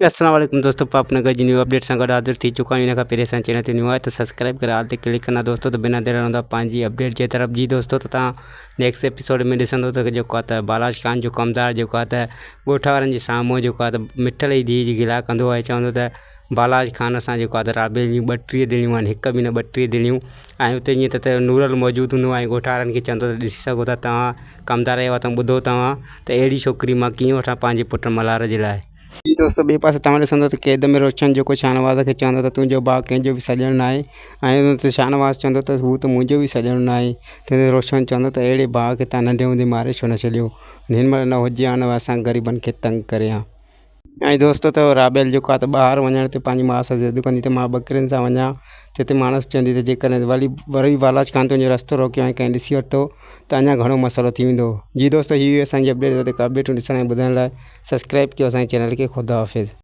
अस्सलाम वालेकुम दोस्तों, पापनगर जी न्यू अपडेट सां गॾु हाज़िर थी चुका आहियूं। इन खां पहिरीं असांजे चैनल ते न्यू आहे त सब्सक्राइब करे हाल ते क्लिक कंदा दोस्तों, त बिना देर रहंदा पंहिंजी अपडेट जे तरफ़ जी दोस्तों। त तव्हां नेक्स्ट एपिसोड में ॾिसंदो त जेको आहे त बालाज ख़ान जो कमदार जेको आहे त ॻोठ वारनि जे साम्हूं जेको आहे त मिठल जी धीअ जी गिला कंदो आहे, चवंदो त बालाज ख़ान सां जेको आहे त राबेल जूं 32 दिलियूं आहिनि, हिकु बि न 32 दिलियूं। ऐं हुते ईअं त नूरल मौजूदु हूंदो आहे, ॻोठ वारनि खे चवंदो त ॾिसी सघो था तव्हां कमदार जे वात ॿुधो तव्हां त अहिड़ी छोकिरी मां कीअं वठां पंहिंजे पुटु मल्हार जे लाइ। जी दोस्तों, ॿिए पासे तव्हां ॾिसंदो त क़ैद में रोशन जेको शाहनवाज़ खे चवंदो त तुंहिंजो भाउ कंहिंजो बि सॼणु न आहे, ऐं त शाहनवाज़ चवंदो त हू त मुंहिंजो बि सॼणु न आहे। त रोशन चवंदो त अहिड़े भाउ खे तव्हां नंढे हूंदे मारे छो न छॾियो, हिन महिल न हुजे हा न असां ग़रीबनि खे तंग करे हा। ऐं दोस्तों त राबेल जेको आहे त ॿाहिरि वञण ते पंहिंजी माउ सां ज़िद कंदी त मां बकरियुनि सां वञा, त हिते माणस चवंदी त जेकॾहिं वरी बालाज ख़ान तुंहिंजो रस्तो रोकियो ऐं कंहिं ॾिसी वरितो त अञा घणो मसइलो थी वेंदो। जी दोस्तों, हीअ असांजी अपडेट ॾिसण ऐं ॿुधण लाइ सब्सक्राइब कयो असांजे चैनल खे। ख़ुदा हाफ़िज़।